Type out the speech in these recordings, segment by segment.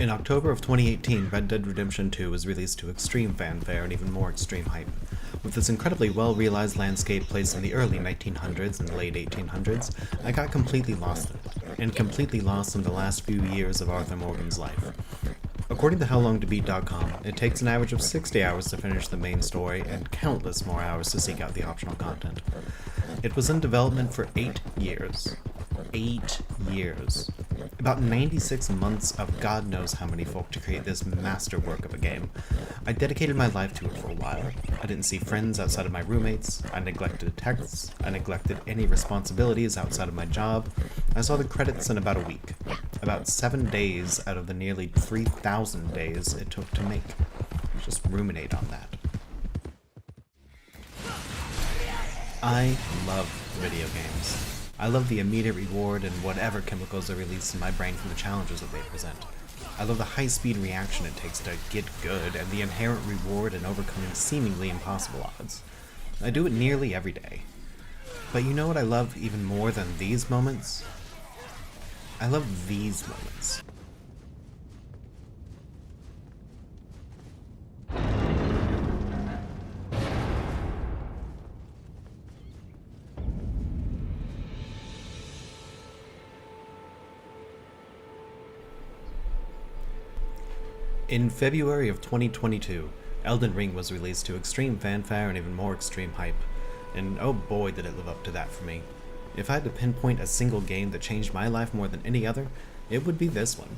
In October of 2018, Red Dead Redemption 2 was released to extreme fanfare and even more extreme hype. With this incredibly well-realized landscape placed in the early 1900s and late 1800s, I got completely lost in it, and completely lost in the last few years of Arthur Morgan's life. According to HowLongToBeat.com, it takes an average of 60 hours to finish the main story and countless more hours to seek out the optional content. It was in development for 8 years. 8 years. About 96 months of God knows how many folk to create this masterwork of a game. I dedicated my life to it for a while. I didn't see friends outside of my roommates. I neglected texts. I neglected any responsibilities outside of my job. I saw the credits in about a week. About 7 days out of the nearly 3,000 days it took to make. Just ruminate on that. I love video games. I love the immediate reward and whatever chemicals are released in my brain from the challenges that they present. I love the high-speed reaction it takes to get good and the inherent reward in overcoming seemingly impossible odds. I do it nearly every day. But you know what I love even more than these moments? I love these moments. In February of 2022, Elden Ring was released to extreme fanfare and even more extreme hype, and oh boy did it live up to that for me. If I had to pinpoint a single game that changed my life more than any other, it would be this one.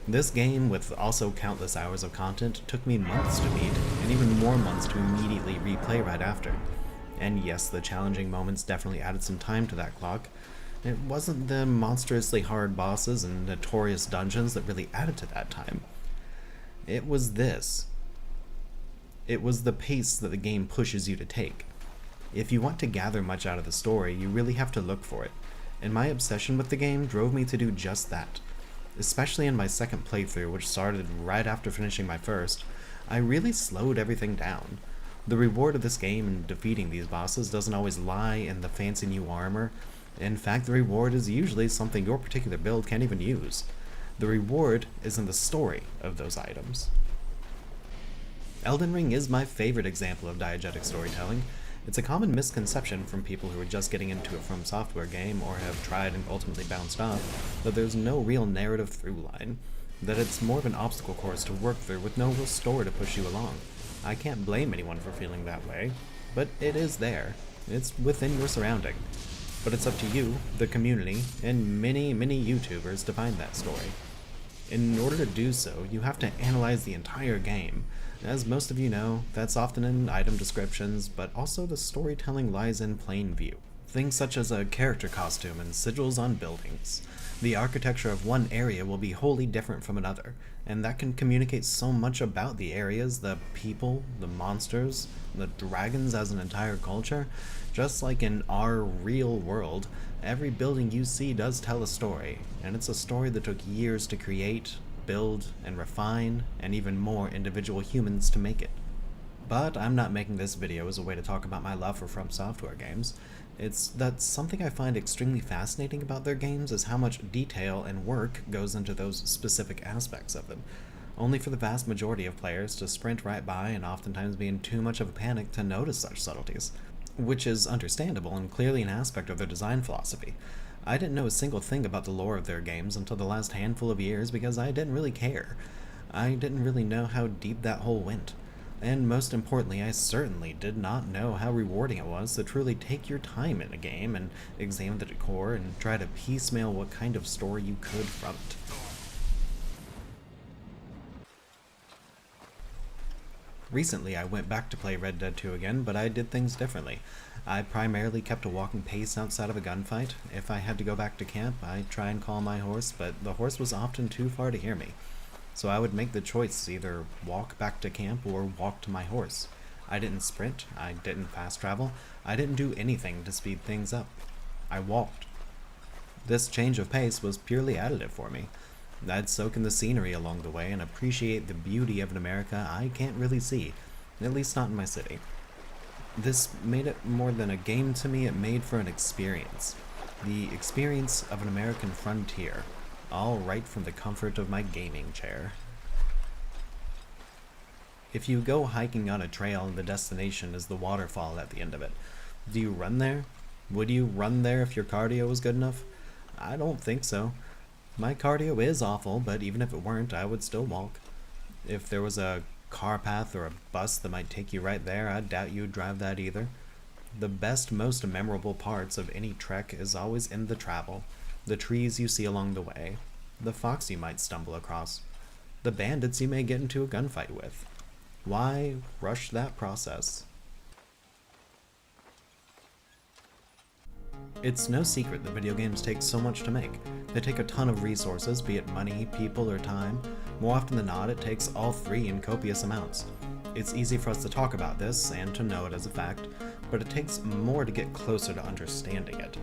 This game, with also countless hours of content, took me months to beat, and even more months to immediately replay right after. And yes, the challenging moments definitely added some time to that clock. It wasn't the monstrously hard bosses and notorious dungeons that really added to that time. It was this. It was the pace that the game pushes you to take. If you want to gather much out of the story, you really have to look for it, and my obsession with the game drove me to do just that. Especially in my second playthrough, which started right after finishing my first, I really slowed everything down. The reward of this game in defeating these bosses doesn't always lie in the fancy new armor. In fact, the reward is usually something your particular build can't even use. The reward is in the story of those items. Elden Ring is my favorite example of diegetic storytelling. It's a common misconception from people who are just getting into a From Software game or have tried and ultimately bounced off that there's no real narrative through line, that it's more of an obstacle course to work through with no real story to push you along. I can't blame anyone for feeling that way, but it is there. It's within your surrounding. But it's up to you, the community, and many YouTubers to find that story. In order to do so, you have to analyze the entire game. As most of you know, that's often in item descriptions, but also the storytelling lies in plain view. Things such as a character costume and sigils on buildings. The architecture of one area will be wholly different from another, and that can communicate so much about the areas, the people, the monsters, the dragons as an entire culture. Just like in our real world, every building you see does tell a story, and it's a story that took years to create, build, and refine, and even more individual humans to make it. But I'm not making this video as a way to talk about my love for From Software games. It's that something I find extremely fascinating about their games is how much detail and work goes into those specific aspects of them, only for the vast majority of players to sprint right by and oftentimes be in too much of a panic to notice such subtleties. Which is understandable and clearly an aspect of their design philosophy. I didn't know a single thing about the lore of their games until the last handful of years because I didn't really care. I didn't really know how deep that hole went. And most importantly, I certainly did not know how rewarding it was to truly take your time in a game and examine the decor and try to piecemeal what kind of story you could from it. Recently, I went back to play Red Dead 2 again, but I did things differently. I primarily kept a walking pace outside of a gunfight. If I had to go back to camp, I'd try and call my horse, but the horse was often too far to hear me. So I would make the choice to either walk back to camp or walk to my horse. I didn't sprint, I didn't fast travel, I didn't do anything to speed things up. I walked. This change of pace was purely additive for me. I'd soak in the scenery along the way and appreciate the beauty of an America I can't really see, at least not in my city. This made it more than a game to me, it made for an experience. The experience of an American frontier, all right from the comfort of my gaming chair. If you go hiking on a trail and the destination is the waterfall at the end of it, do you run there? Would you run there if your cardio was good enough? I don't think so. My cardio is awful, but even if it weren't, I would still walk. If there was a car path or a bus that might take you right there, I doubt you'd drive that either. The best, most memorable parts of any trek is always in the travel, the trees you see along the way, the fox you might stumble across, the bandits you may get into a gunfight with. Why rush that process? It's no secret that video games take so much to make. They take a ton of resources, be it money, people, or time. More often than not, it takes all three in copious amounts. It's easy for us to talk about this and to know it as a fact, but it takes more to get closer to understanding it.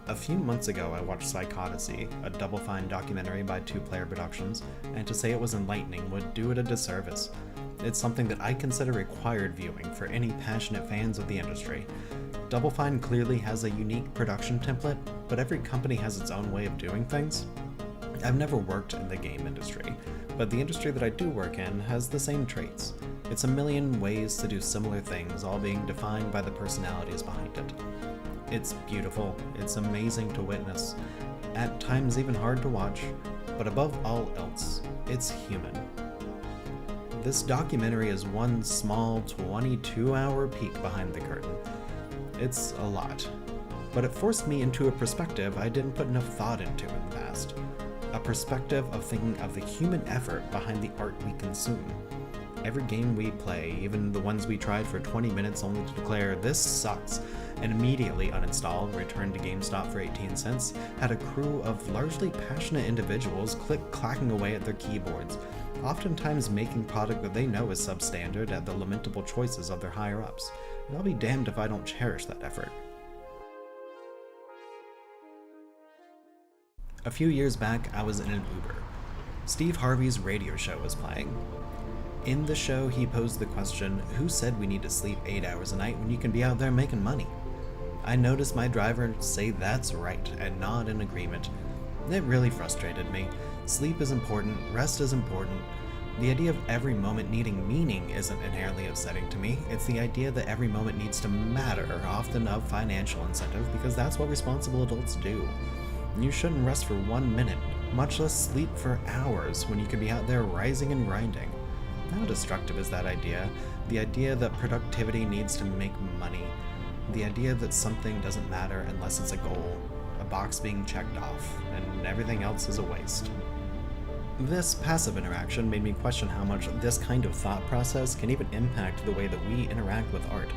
A few months ago, I watched Psychodicy, a Double Fine documentary by Two Player Productions, and to say it was enlightening would do it a disservice. It's something that I consider required viewing for any passionate fans of the industry. Double Fine clearly has a unique production template, but every company has its own way of doing things. I've never worked in the game industry, but the industry that I do work in has the same traits. It's a million ways to do similar things, all being defined by the personalities behind it. It's beautiful, it's amazing to witness, at times even hard to watch, but above all else, it's human. This documentary is one small 22-hour peek behind the curtain. It's a lot, but it forced me into a perspective I didn't put enough thought into in the past. A perspective of thinking of the human effort behind the art we consume. Every game we play, even the ones we tried for 20 minutes only to declare, "This sucks," and immediately uninstall and return to GameStop for 18 cents, had a crew of largely passionate individuals click-clacking away at their keyboards, oftentimes making product that they know is substandard at the lamentable choices of their higher-ups. And I'll be damned if I don't cherish that effort. A few years back, I was in an Uber. Steve Harvey's radio show was playing. In the show, he posed the question, who said we need to sleep 8 hours a night when you can be out there making money? I noticed my driver say that's right and nod in agreement. It really frustrated me. Sleep is important, rest is important. The idea of every moment needing meaning isn't inherently upsetting to me. It's the idea that every moment needs to matter, often of financial incentive, because that's what responsible adults do. You shouldn't rest for 1 minute, much less sleep for hours when you could be out there rising and grinding. How destructive is that idea? The idea that productivity needs to make money. The idea that something doesn't matter unless it's a goal, a box being checked off, and everything else is a waste. This passive interaction made me question how much this kind of thought process can even impact the way that we interact with art.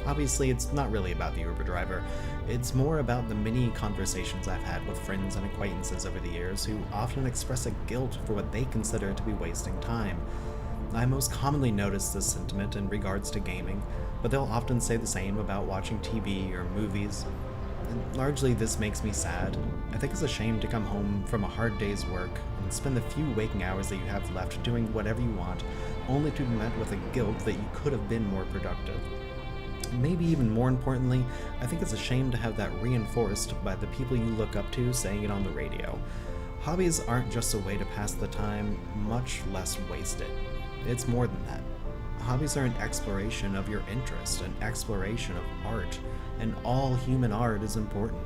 Obviously, it's not really about the Uber driver. It's more about the many conversations I've had with friends and acquaintances over the years who often express a guilt for what they consider to be wasting time. I most commonly notice this sentiment in regards to gaming, but they'll often say the same about watching TV or movies. And largely this makes me sad. I think it's a shame to come home from a hard day's work and spend the few waking hours that you have left doing whatever you want, only to be met with a guilt that you could have been more productive. Maybe even more importantly, I think it's a shame to have that reinforced by the people you look up to saying it on the radio. Hobbies aren't just a way to pass the time, much less waste it. It's more than that. Hobbies are an exploration of your interest, an exploration of art, and all human art is important.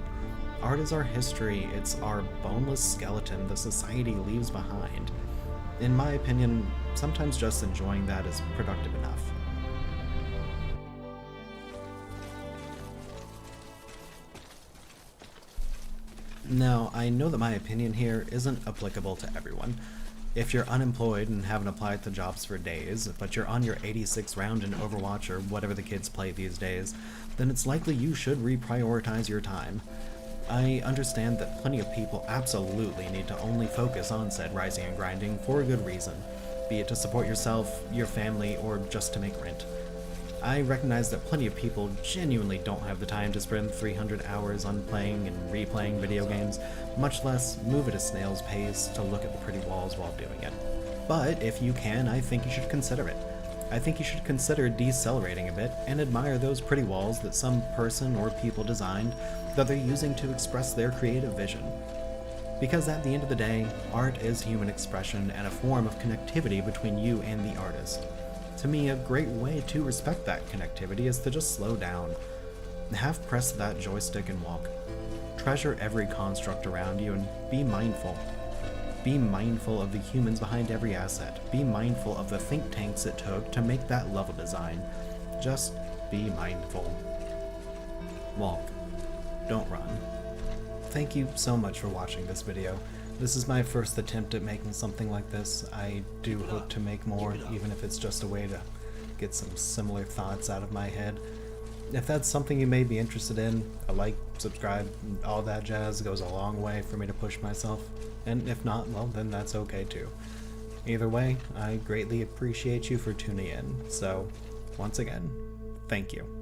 Art is our history, it's our boneless skeleton the society leaves behind. In my opinion, sometimes just enjoying that is productive enough. Now, I know that my opinion here isn't applicable to everyone. If you're unemployed and haven't applied to jobs for days, but you're on your 86th round in Overwatch or whatever the kids play these days, then it's likely you should reprioritize your time. I understand that plenty of people absolutely need to only focus on said rising and grinding for a good reason, be it to support yourself, your family, or just to make rent. I recognize that plenty of people genuinely don't have the time to spend 300 hours on playing and replaying video games, much less move at a snail's pace to look at the pretty walls while doing it. But if you can, I think you should consider it. I think you should consider decelerating a bit and admire those pretty walls that some person or people designed that they're using to express their creative vision. Because at the end of the day, art is human expression and a form of connectivity between you and the artist. To me, a great way to respect that connectivity is to just slow down. Have press that joystick and walk. Treasure every construct around you and be mindful. Be mindful of the humans behind every asset. Be mindful of the think tanks it took to make that level design. Just be mindful. Walk. Don't run. Thank you so much for watching this video. This is my first attempt at making something like this. I do hope to make more, even if it's just a way to get some similar thoughts out of my head. If that's something you may be interested in, a like, subscribe, all that jazz goes a long way for me to push myself. And if not, well, then that's okay too. Either way, I greatly appreciate you for tuning in. So, once again, thank you.